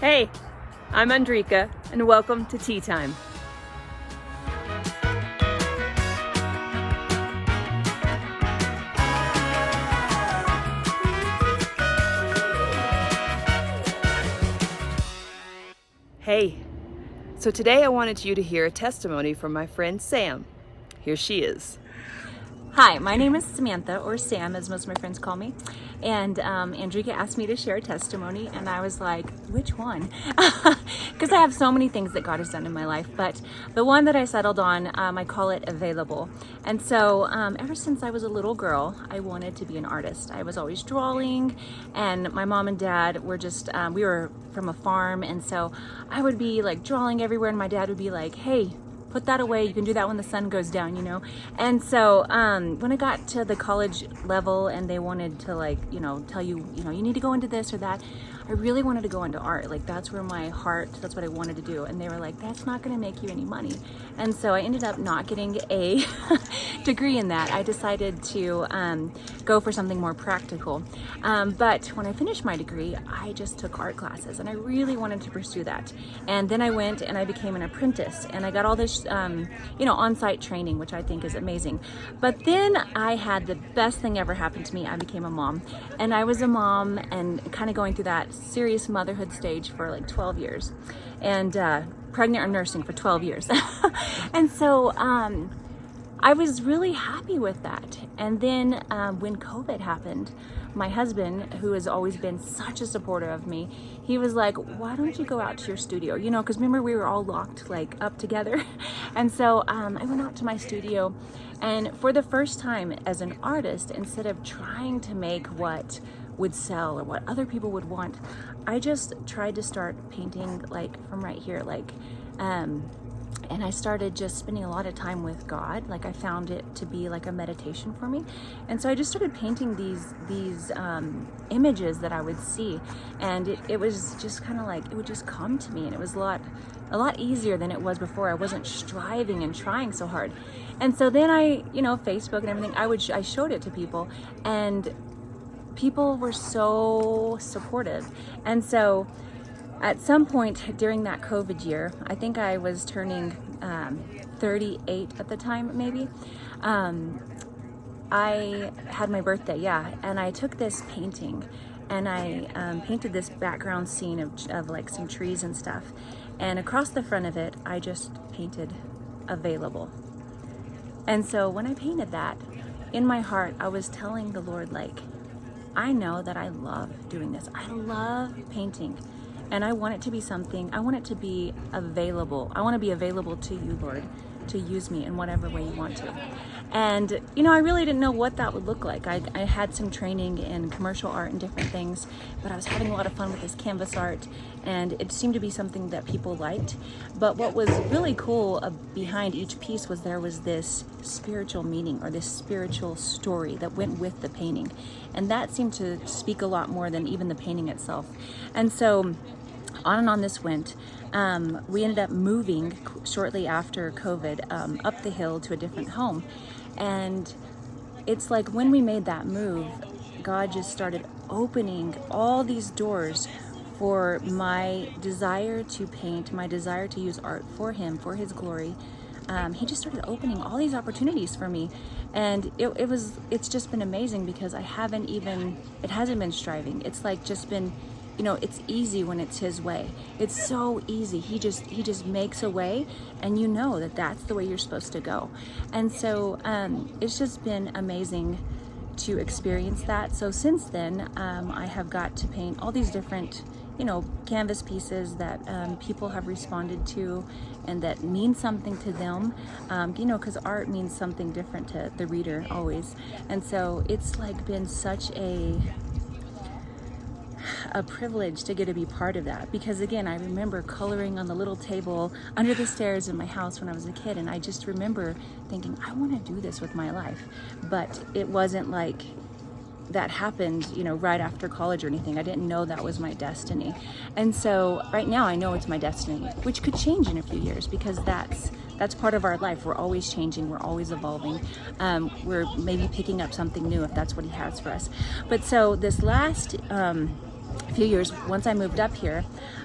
Hey, I'm Andrika, and welcome to Tea Time. Hey, so today I wanted you to hear a testimony from my friend Sam. Here she is. Hi, my name is Samantha, or Sam as most of my friends call me, and Andrika asked me to share a testimony, and I was like, which one? Because I have so many things that God has done in my life, but the one that I settled on, I call it available. And so ever since I was a little girl, I wanted to be an artist. I was always drawing, and my mom and dad were just, we were from a farm, and so I would be like drawing everywhere, and my dad would be like, hey, put that away. You can do that when the sun goes down, you know? And so when I got to the college level and they wanted to tell you, you need to go into this or that, I really wanted to go into art. Like that's where my heart, that's what I wanted to do. And they were like, that's not gonna make you any money. And so I ended up not getting a degree in that. I decided to go for something more practical. But when I finished my degree, I just took art classes and I really wanted to pursue that. And then I went and I became an apprentice and I got all this on-site training, which I think is amazing. But then I had the best thing ever happen to me. I became a mom, and I was a mom and kind of going through that serious motherhood stage for like 12 years and pregnant or nursing for 12 years. And so I was really happy with that. And then when COVID happened, my husband, who has always been such a supporter of me, he was like, why don't you go out to your studio? You know, because remember we were all locked like up together. And so I went out to my studio, and for the first time as an artist, instead of trying to make what would sell or what other people would want, I just tried to start painting like from right here, and I started just spending a lot of time with God. Like I found it to be like a meditation for me. And so I just started painting these images that I would see. And it was just kind of like, it would just come to me. And it was a lot easier than it was before. I wasn't striving and trying so hard. And so then Facebook and everything, I showed it to people, and people were so supportive. And so at some point during that COVID year, I think I was turning 38 at the time, maybe. I had my birthday, and I took this painting and I painted this background scene of like some trees and stuff. And across the front of it, I just painted available. And so when I painted that, in my heart, I was telling the Lord, like, I know that I love doing this. I love painting. And I want it to be something, I want it to be available. I want to be available to you, Lord, to use me in whatever way you want to. And, I really didn't know what that would look like. I had some training in commercial art and different things, but I was having a lot of fun with this canvas art, and it seemed to be something that people liked. But what was really cool behind each piece was there was this spiritual meaning or this spiritual story that went with the painting. And that seemed to speak a lot more than even the painting itself. And so on and on this went. We ended up moving shortly after COVID up the hill to a different home. And it's like when we made that move, God just started opening all these doors for my desire to paint, my desire to use art for Him, for His glory. He just started opening all these opportunities for me. And it's just been amazing because it hasn't been striving. It's like just been, it's easy when it's His way. It's so easy. He just makes a way, and you know that that's the way you're supposed to go. And so it's just been amazing to experience that. So since then, I have got to paint all these different, canvas pieces that people have responded to and that mean something to them, because art means something different to the reader always. And so it's like been such a privilege to get to be part of that, because again, I remember coloring on the little table under the stairs in my house when I was a kid, and I just remember thinking, I want to do this with my life. But it wasn't like that happened, right after college or anything. I didn't know that was my destiny. And so right now I know it's my destiny, which could change in a few years, because that's part of our life. We're always changing, we're always evolving. We're maybe picking up something new if that's what He has for us. But so this last a few years, once I moved up here,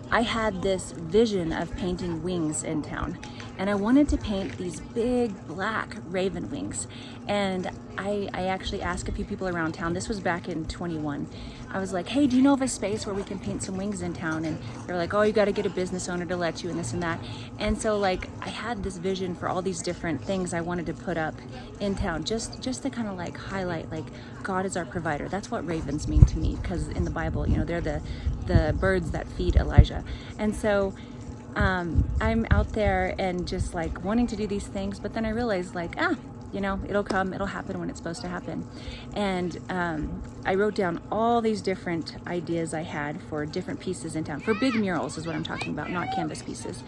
I had this vision of painting wings in town. And I wanted to paint these big black raven wings. And I actually asked a few people around town. This was back in 21. I was like, hey, do you know of a space where we can paint some wings in town? And they're like, oh, you got to get a business owner to let you and this and that. And so like I had this vision for all these different things I wanted to put up in town, just to kind of like highlight like God is our provider. That's what ravens mean to me, because in the Bible, you know, they're the birds that feed Elijah. And so I'm out there and just like wanting to do these things, but then I realized like, you know, it'll happen when it's supposed to happen. And I wrote down all these different ideas I had for different pieces in town, for big murals is what I'm talking about, not canvas pieces.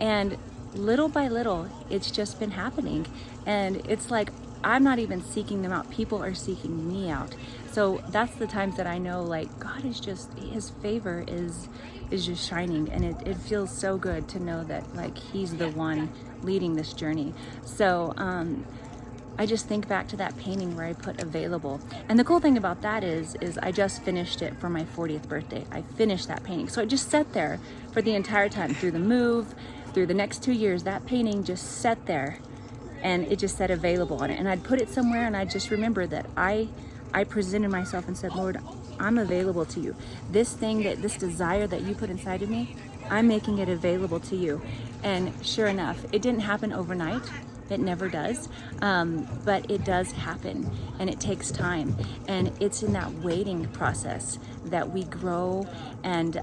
And little by little, it's just been happening. And it's like, I'm not even seeking them out. People are seeking me out. So that's the times that I know like God is just, his favor is just shining, and it feels so good to know that like he's the one leading this journey. So I just think back to that painting where I put available. And the cool thing about that is I just finished it for my 40th birthday. I finished that painting. So it just sat there for the entire time, through the move, through the next 2 years. That painting just sat there and it just said available on it. And I'd put it somewhere, and I just remember that I presented myself and said, Lord, I'm available to you. This desire that you put inside of me, I'm making it available to you. And sure enough, it didn't happen overnight. It never does, but it does happen, and it takes time. And it's in that waiting process that we grow. And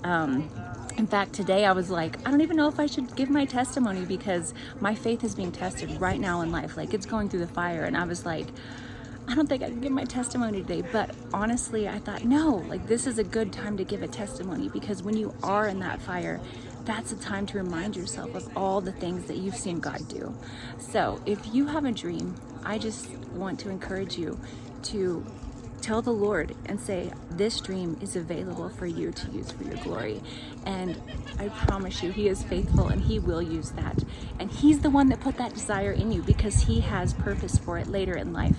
in fact, today I was like, I don't even know if I should give my testimony, because my faith is being tested right now in life. Like, it's going through the fire. And I was like, I don't think I can give my testimony today. But honestly, I thought, no, like this is a good time to give a testimony, because when you are in that fire, that's a time to remind yourself of all the things that you've seen God do. So if you have a dream, I just want to encourage you to tell the Lord and say, this dream is available for you to use for your glory. And I promise you, he is faithful, and he will use that. And he's the one that put that desire in you, because he has purpose for it later in life,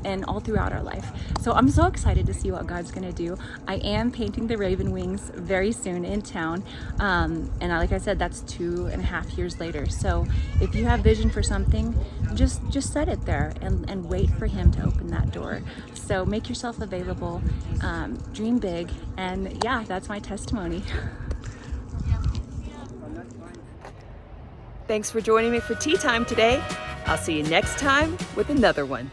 and all throughout our life. So I'm so excited to see what God's gonna do. I am painting the raven wings very soon in town. And like I said, that's 2.5 years later. So if you have vision for something, just set it there and wait for him to open that door. So make yourself available, dream big, and yeah, that's my testimony. Thanks for joining me for tea time today. I'll see you next time with another one.